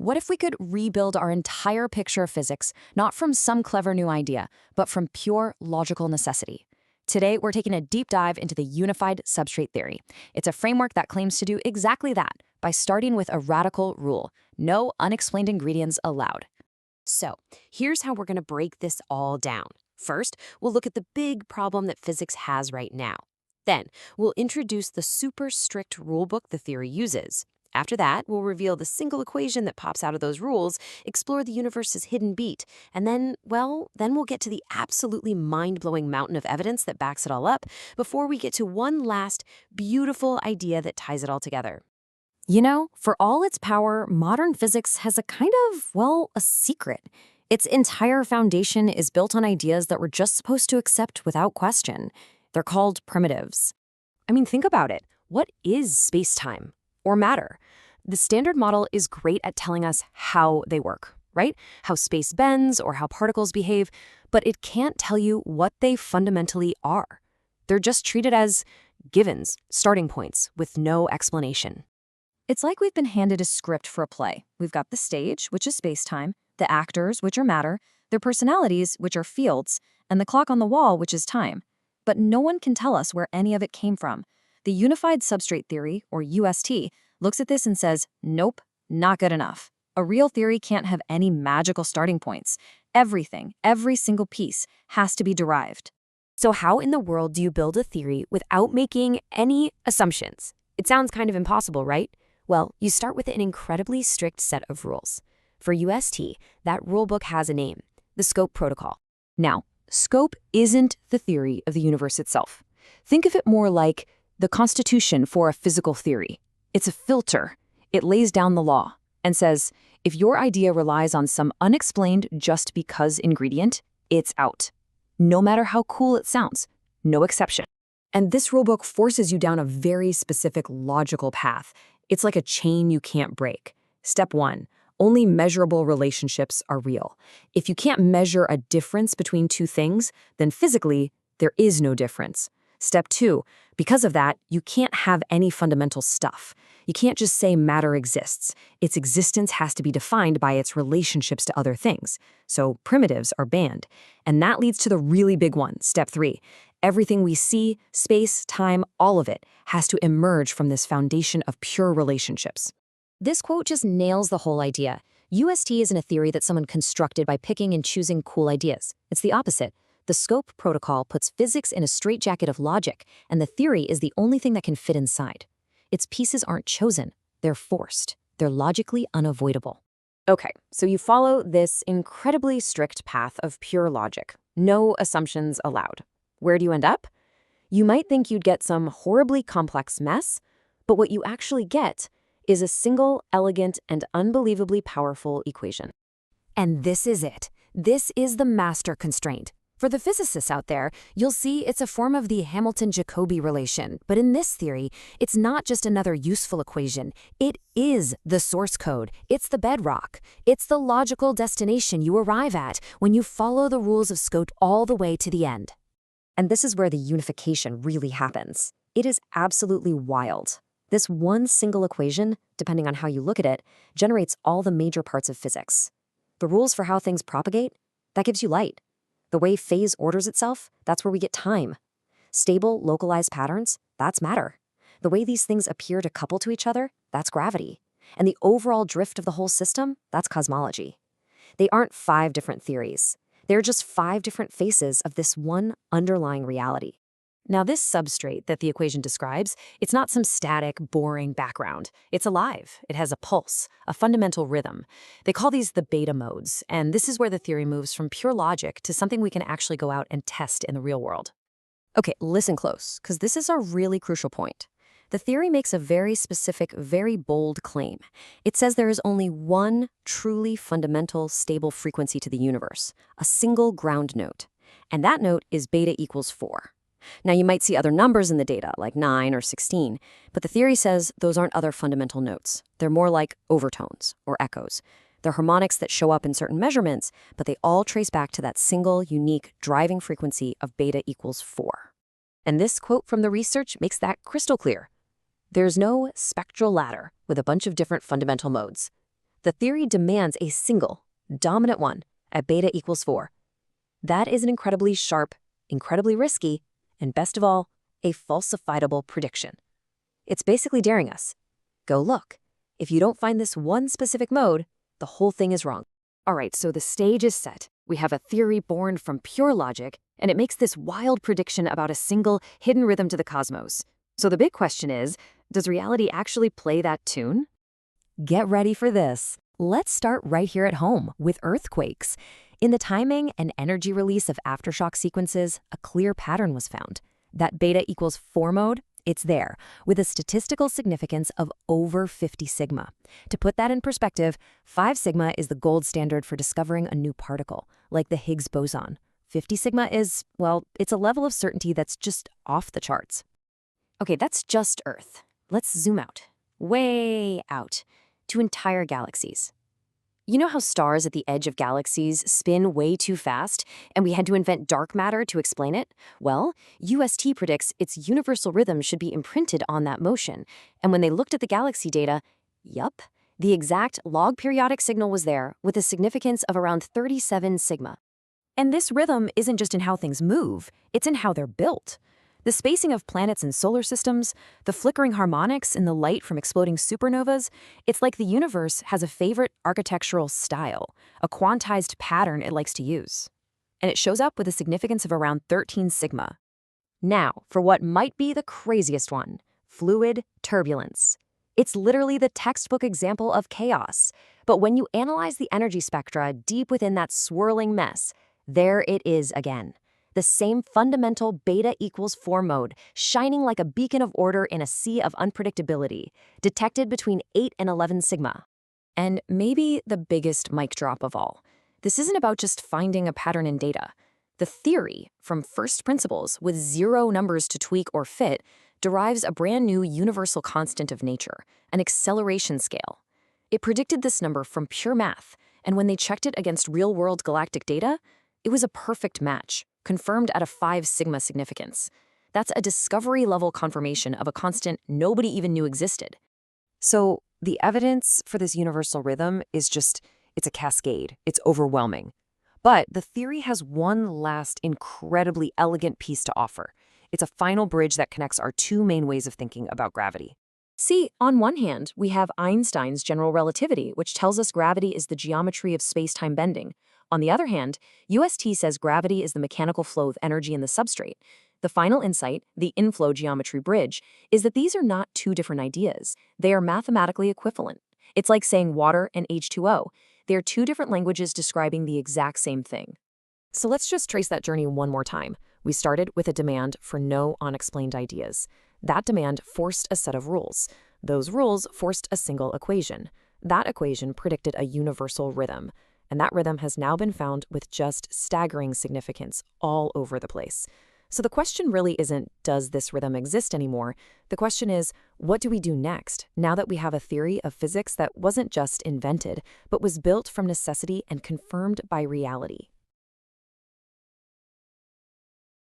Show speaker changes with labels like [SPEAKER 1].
[SPEAKER 1] What if we could rebuild our entire picture of physics, not from some clever new idea, but from pure logical necessity? Today, we're taking a deep dive into the unified substrate theory. It's a framework that claims to do exactly that by starting with a radical rule: no unexplained ingredients allowed.
[SPEAKER 2] So, here's how we're going to break this all down. First, we'll look at the big problem that physics has right now. Then, we'll introduce the super strict rulebook the theory uses. After that, we'll reveal the single equation that pops out of those rules, explore the universe's hidden beat, and then we'll get to the absolutely mind-blowing mountain of evidence that backs it all up before we get to one last beautiful idea that ties it all together.
[SPEAKER 1] You know, for all its power, modern physics has a kind of, a secret. Its entire foundation is built on ideas that we're just supposed to accept without question. They're called primitives.
[SPEAKER 2] I mean, think about it. What is space-time or matter? The standard model is great at telling us how they work, right? How space bends or how particles behave, but it can't tell you what they fundamentally are. They're just treated as givens, starting points, with no explanation.
[SPEAKER 1] It's like we've been handed a script for a play. We've got the stage, which is space-time, the actors, which are matter, their personalities, which are fields, and the clock on the wall, which is time. But no one can tell us where any of it came from. The unified substrate theory, or UST, looks at this and says, nope, not good enough. A real theory can't have any magical starting points. Everything, every single piece, has to be derived.
[SPEAKER 2] So how in the world do you build a theory without making any assumptions? It sounds kind of impossible, right? Well, you start with an incredibly strict set of rules. For UST, that rulebook has a name: the scope protocol. Now, scope isn't the theory of the universe itself. Think of it more like the constitution for a physical theory. It's a filter. It lays down the law and says, if your idea relies on some unexplained just because ingredient, it's out. No matter how cool it sounds, no exception. And this rulebook forces you down a very specific logical path. It's like a chain you can't break. Step 1, only measurable relationships are real. If you can't measure a difference between two things, then physically, there is no difference. Step 2, because of that, you can't have any fundamental stuff. You can't just say matter exists. Its existence has to be defined by its relationships to other things. So primitives are banned. And that leads to the really big one, step 3. Everything we see, space, time, all of it, has to emerge from this foundation of pure relationships. This quote just nails the whole idea. UST isn't a theory that someone constructed by picking and choosing cool ideas. It's the opposite. The scope protocol puts physics in a straitjacket of logic, and the theory is the only thing that can fit inside. Its pieces aren't chosen. They're forced. They're logically unavoidable. Okay, so you follow this incredibly strict path of pure logic. No assumptions allowed. Where do you end up? You might think you'd get some horribly complex mess, but what you actually get is a single, elegant, and unbelievably powerful equation. And this is it. This is the master constraint. For the physicists out there, you'll see it's a form of the Hamilton-Jacobi relation, but in this theory, it's not just another useful equation. It is the source code. It's the bedrock. It's the logical destination you arrive at when you follow the rules of scope all the way to the end. And this is where the unification really happens. It is absolutely wild. This one single equation, depending on how you look at it, generates all the major parts of physics. The rules for how things propagate, that gives you light. The way phase orders itself, that's where we get time. Stable, localized patterns, that's matter. The way these things appear to couple to each other, that's gravity. And the overall drift of the whole system, that's cosmology. They aren't 5 different theories. They're just 5 different faces of this one underlying reality. Now, this substrate that the equation describes, it's not some static, boring background. It's alive. It has a pulse, a fundamental rhythm. They call these the beta modes, and this is where the theory moves from pure logic to something we can actually go out and test in the real world. Okay, listen close, because this is a really crucial point. The theory makes a very specific, very bold claim. It says there is only one truly fundamental, stable frequency to the universe, a single ground note. And that note is beta equals 4. Now, you might see other numbers in the data, like 9 or 16, but the theory says those aren't other fundamental notes. They're more like overtones or echoes. They're harmonics that show up in certain measurements, but they all trace back to that single, unique, driving frequency of beta equals 4. And this quote from the research makes that crystal clear. There's no spectral ladder with a bunch of different fundamental modes.
[SPEAKER 1] The theory demands a single, dominant one at beta equals 4. That is an incredibly sharp, incredibly risky, and best of all, a falsifiable prediction. It's basically daring us. Go look. If you don't find this one specific mode, the whole thing is wrong. All right, so the stage is set. We have a theory born from pure logic, and it makes this wild prediction about a single hidden rhythm to the cosmos. So the big question is, does reality actually play that tune? Get ready for this. Let's start right here at home with earthquakes. In the timing and energy release of aftershock sequences, a clear pattern was found. That beta equals 4 mode, it's there, with a statistical significance of over 50 sigma. To put that in perspective, 5 sigma is the gold standard for discovering a new particle, like the Higgs boson. 50 sigma is, well, it's a level of certainty that's just off the charts. Okay, that's just Earth. Let's zoom out, way out, to entire galaxies. You know how stars at the edge of galaxies spin way too fast, and we had to invent dark matter to explain it? Well, UST predicts its universal rhythm should be imprinted on that motion. And when they looked at the galaxy data, yup, the exact log periodic signal was there with a significance of around 37 sigma. And this rhythm isn't just in how things move, it's in how they're built. The spacing of planets and solar systems, the flickering harmonics in the light from exploding supernovas, it's like the universe has a favorite architectural style, a quantized pattern it likes to use. And it shows up with a significance of around 13 sigma. Now, for what might be the craziest one, fluid turbulence. It's literally the textbook example of chaos. But when you analyze the energy spectra deep within that swirling mess, there it is again. The same fundamental beta equals 4 mode, shining like a beacon of order in a sea of unpredictability, detected between 8 and 11 sigma. And maybe the biggest mic drop of all. This isn't about just finding a pattern in data. The theory, from first principles with 0 numbers to tweak or fit, derives a brand new universal constant of nature, an acceleration scale. It predicted this number from pure math, and when they checked it against real-world galactic data, it was a perfect match, confirmed at a 5 sigma significance. That's a discovery-level confirmation of a constant nobody even knew existed. So the evidence for this universal rhythm is it's a cascade. It's overwhelming. But the theory has one last incredibly elegant piece to offer. It's a final bridge that connects our 2 main ways of thinking about gravity. See, on one hand, we have Einstein's general relativity, which tells us gravity is the geometry of space-time bending. On the other hand, UST says gravity is the mechanical flow of energy in the substrate. The final insight, the inflow geometry bridge, is that these are not 2 different ideas. They are mathematically equivalent. It's like saying water and H2O. They are 2 different languages describing the exact same thing. So let's just trace that journey one more time. We started with a demand for no unexplained ideas. That demand forced a set of rules. Those rules forced a single equation. That equation predicted a universal rhythm. And that rhythm has now been found with just staggering significance all over the place. So the question really isn't, does this rhythm exist anymore? The question is, what do we do next, now that we have a theory of physics that wasn't just invented, but was built from necessity and confirmed by reality?